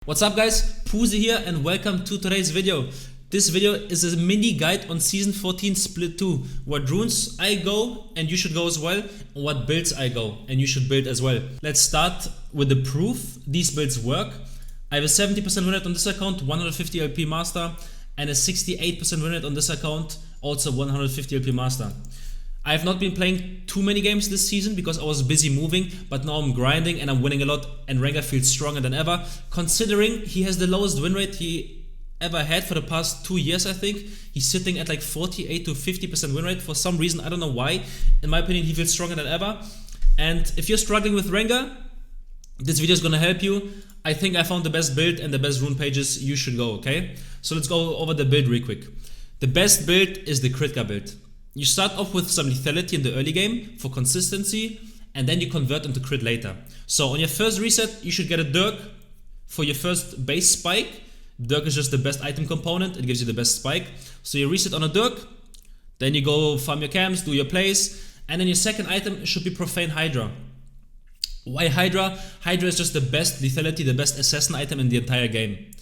What's up guys, Pusi here and welcome to today's video. This video is a mini guide on Season 14 Split 2, what runes I go and you should go as well, and what builds I go and you should build as well. Let's start with the proof these builds work. I have a 70% win rate on this account, 150 LP master, and a 68% win rate on this account, also 150 LP master. I have not been playing too many games this season because I was busy moving, but now I'm grinding and I'm winning a lot, and Rengar feels stronger than ever, considering he has the lowest win rate he ever had for the past 2 years. I think he's sitting at like 48 to 50% win rate for some reason. I don't know why. In my opinion, he feels stronger than ever. And if you're struggling with Rengar, this video is gonna help you. I think I found the best build and the best rune pages you should go, okay? So let's go over the build real quick. The best build is the Rengar build. You start off with some lethality in the early game for consistency, and then you convert into crit later. So on your first reset, you should get a Dirk for your first base spike. Dirk is just the best item component, it gives you the best spike. So you reset on a Dirk, then you go farm your camps, do your plays, and then your second item should be Profane Hydra. Why Hydra? Hydra is just the best lethality, the best assassin item in the entire game.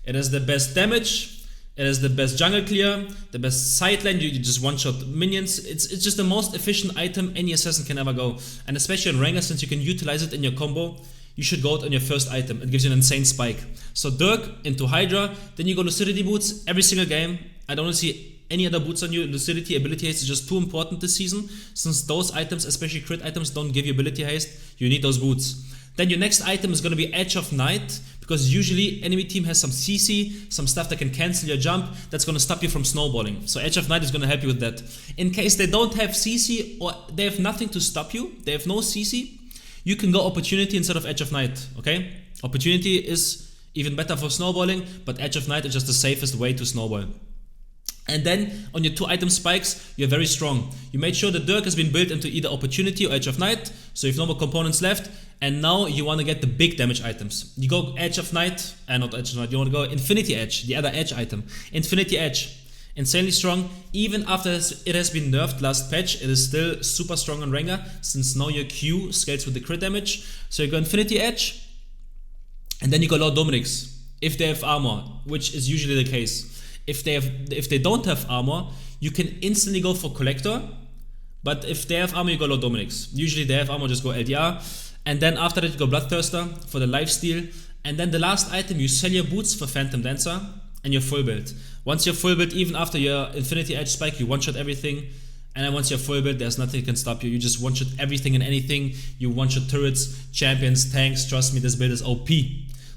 It has the best damage, it is the best jungle clear, the best sideline, you just one-shot minions. It's just the most efficient item any assassin can ever go. And especially on Rengar, since you can utilize it in your combo, you should go it on your first item. It gives you an insane spike. So Dirk into Hydra, then you go Lucidity boots every single game. I don't see any other boots on you. Lucidity, ability haste is just too important this season, since those items, especially crit items, don't give you ability haste. You need those boots. Then your next item is going to be Edge of Night, because usually enemy team has some CC, some stuff that can cancel your jump, that's going to stop you from snowballing. So Edge of Night is going to help you with that. In case they don't have CC or they have nothing to stop you, they have no CC, you can go Opportunity instead of Edge of Night, okay? Opportunity is even better for snowballing, but Edge of Night is just the safest way to snowball. And then on your 2 item spikes, you're very strong. You made sure the Dirk has been built into either Opportunity or Edge of Night, so you have no more components left, and now you want to get the big damage items. You go Edge of Night, not Edge of Night, you want to go Infinity Edge, the other Edge item. Infinity Edge, insanely strong. Even after it has been nerfed last patch, it is still super strong on Rengar, since now your Q scales with the crit damage. So you go Infinity Edge, and then you go Lord Dominic's, if they have armor, which is usually the case. If they don't have armor, you can instantly go for Collector, but if they have armor, you go Lord Dominic's. Usually they have armor, just go LDR, and then after that you go Bloodthirster for the lifesteal, and then the last item you sell your boots for Phantom Dancer, and you're full build. Once you're full build, even after your Infinity Edge spike, you one-shot everything, and then once you're full build, there's nothing that can stop you. You just one-shot everything and anything. You one-shot turrets, champions, tanks. Trust me, this build is OP.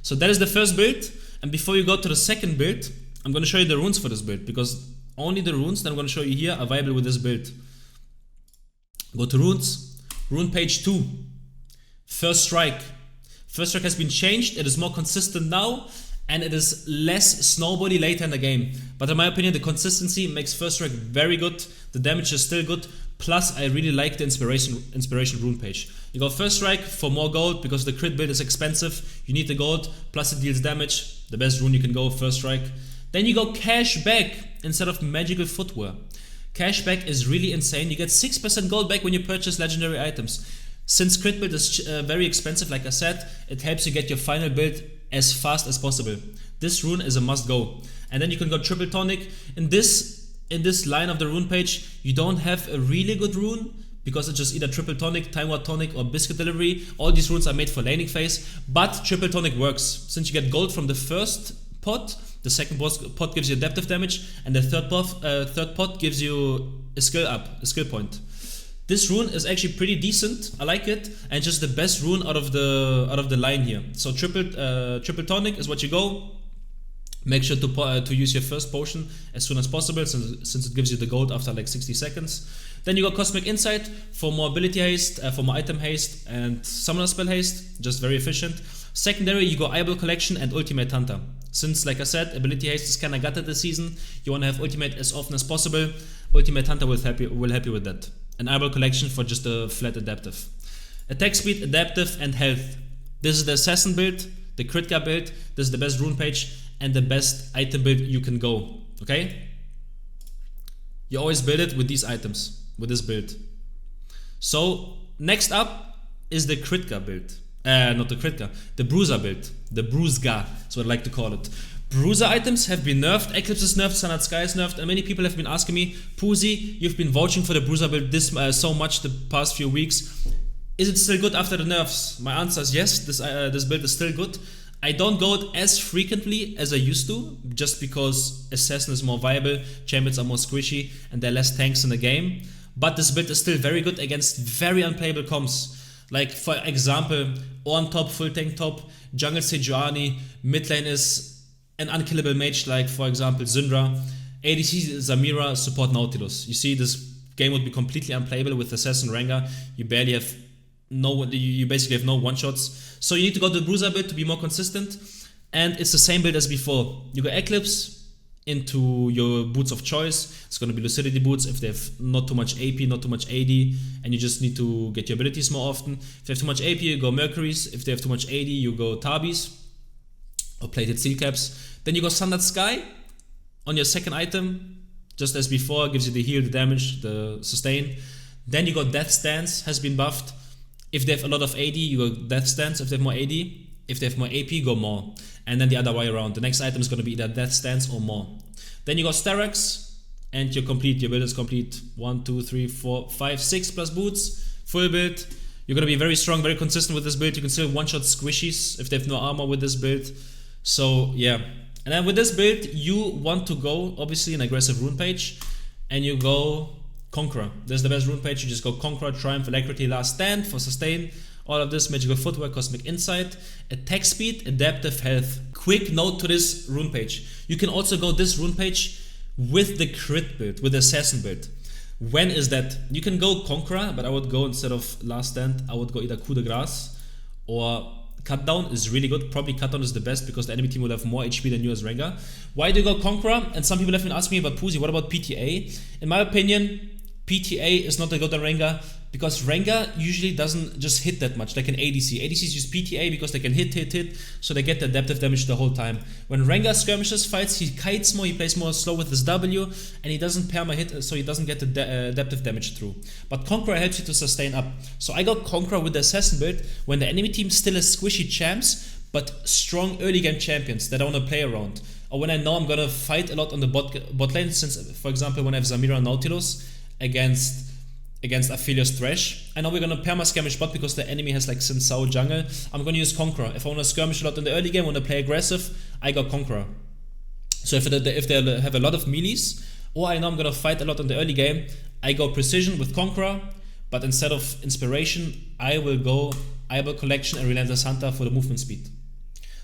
So that is the first build, and before you go to the second build, I'm going to show you the runes for this build, because only the runes that I'm going to show you here are viable with this build. Go to runes, rune page 2, First Strike. First Strike has been changed, it is more consistent now, and it is less snowbally later in the game. But in my opinion, the consistency makes First Strike very good, the damage is still good, plus I really like the inspiration rune page. You go First Strike for more gold, because the crit build is expensive, you need the gold, plus it deals damage, the best rune you can go, First Strike. Then you go Cashback instead of Magical Footwear. Cashback is really insane. You get 6% gold back when you purchase legendary items. Since crit build is very expensive, like I said, it helps you get your final build as fast as possible. This rune is a must go. And then you can go Triple Tonic. In this line of the rune page, you don't have a really good rune, because it's just either Triple Tonic, Time War Tonic, or Biscuit Delivery. All these runes are made for laning phase, but Triple Tonic works. Since you get gold from the first pot, the second pot gives you adaptive damage, and the third pot gives you a skill up, a skill point. This rune is actually pretty decent, I like it, and just the best rune out of the line here. So triple tonic is what you go. Make sure to use your first potion as soon as possible, since it gives you the gold after like 60 seconds. Then you got Cosmic Insight for more ability haste, for more item haste, and summoner spell haste, just very efficient. Secondary, you go Eyeball Collection and Ultimate Hunter. Since, like I said, ability haste is kinda gutted this season, you wanna have Ultimate as often as possible. Ultimate Hunter will help you with that. An Eyeball Collection for just a flat adaptive. Attack speed, adaptive, and health. This is the assassin build, the Rengar build, this is the best rune page, and the best item build you can go, okay? You always build it with these items, with this build. So, next up is the Rengar build. Not the Kritka, the Bruiser build, the Bruisga, is what I like to call it. Bruiser items have been nerfed, Eclipse is nerfed, Standard Sky is nerfed, and many people have been asking me, Pusi, you've been vouching for the Bruiser build this so much the past few weeks. Is it still good after the nerfs? My answer is yes, this build is still good. I don't go it as frequently as I used to, just because Assassin is more viable, Champions are more squishy, and there are less tanks in the game. But this build is still very good against very unplayable comps. Like for example, on top, full tank top, jungle Sejuani, mid lane is an unkillable mage like for example Syndra, ADC Zamira, support Nautilus. You see, this game would be completely unplayable with Assassin Rengar. You barely have you basically have no one shots. So you need to go to the Bruiser build to be more consistent, and it's the same build as before. You go Eclipse into your boots of choice. It's going to be Lucidity boots if they have not too much AP, not too much AD, and you just need to get your abilities more often. If they have too much AP, you go Mercuries. If they have too much AD, you go Tabis or Plated Steel Caps. Then you go Standard Sky on your second item, just as before, gives you the heal, the damage, the sustain. Then you got Death Stance, has been buffed. If they have a lot of AD, you go Death Stance. If they have more AD, if they have more AP, go more. And then the other way around. The next item is going to be either Death Stance or more. Then you go Sterex, and you're complete. Your build is complete. 1, 2, 3, 4, 5, 6 plus boots. Full build. You're going to be very strong, very consistent with this build. You can still one-shot squishies if they have no armor with this build. So, yeah. And then with this build, you want to go, obviously, an aggressive rune page. And you go Conqueror. This is the best rune page. You just go Conqueror, Triumph, Alacrity, Last Stand for sustain. All of this, Magical Footwork, Cosmic Insight, Attack Speed, Adaptive Health. Quick note to this rune page. You can also go this rune page with the crit build, with the Assassin build. When is that? You can go Conqueror, but I would go, instead of Last Stand, I would go either Coup de Grace or Cut Down is really good. Probably Cut Down is the best because the enemy team will have more HP than you as Rengar. Why do you go Conqueror? And some people have been asking me about Pusi, what about PTA? In my opinion, PTA is not a good on Rengar because Rengar usually doesn't just hit that much like an ADC. ADCs use PTA because they can hit, so they get the adaptive damage the whole time. When Rengar skirmishes fights, he kites more, he plays more slow with his W, and he doesn't perma hit, so he doesn't get the adaptive damage through. But Conqueror helps you to sustain up. So I got Conqueror with the Assassin build when the enemy team still has squishy champs, but strong early game champions that I want to play around. Or when I know I'm gonna fight a lot on the bot lane, since for example when I have Zamira and Nautilus against Aphelios Thresh, I know we're gonna perma skirmish bot because the enemy has like Sin Sao jungle. I'm gonna use Conqueror. If I wanna skirmish a lot in the early game, wanna play aggressive, I got Conqueror. So if they have a lot of melees, or I know I'm gonna fight a lot in the early game, I go Precision with Conqueror, but instead of Inspiration, I will go Eyeball Collection and Relentless Hunter for the movement speed.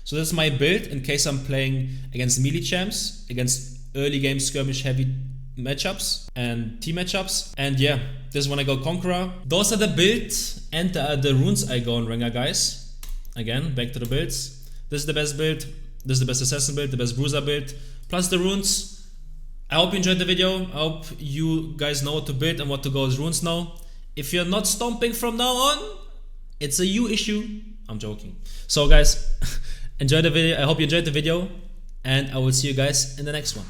So this is my build in case I'm playing against melee champs, against early game skirmish heavy matchups and team matchups. And yeah, this is when I go Conqueror. Those are the builds and the runes I go on Rengar, guys. Again, back to the builds. This is the best build. This is the best Assassin build, the best Bruiser build, plus the runes. I hope you enjoyed the video. I hope you guys know what to build and what to go as runes now. If you're not stomping from now on, it's a you issue. I'm joking. So guys, enjoy the video. I hope you enjoyed the video, and I will see you guys in the next one.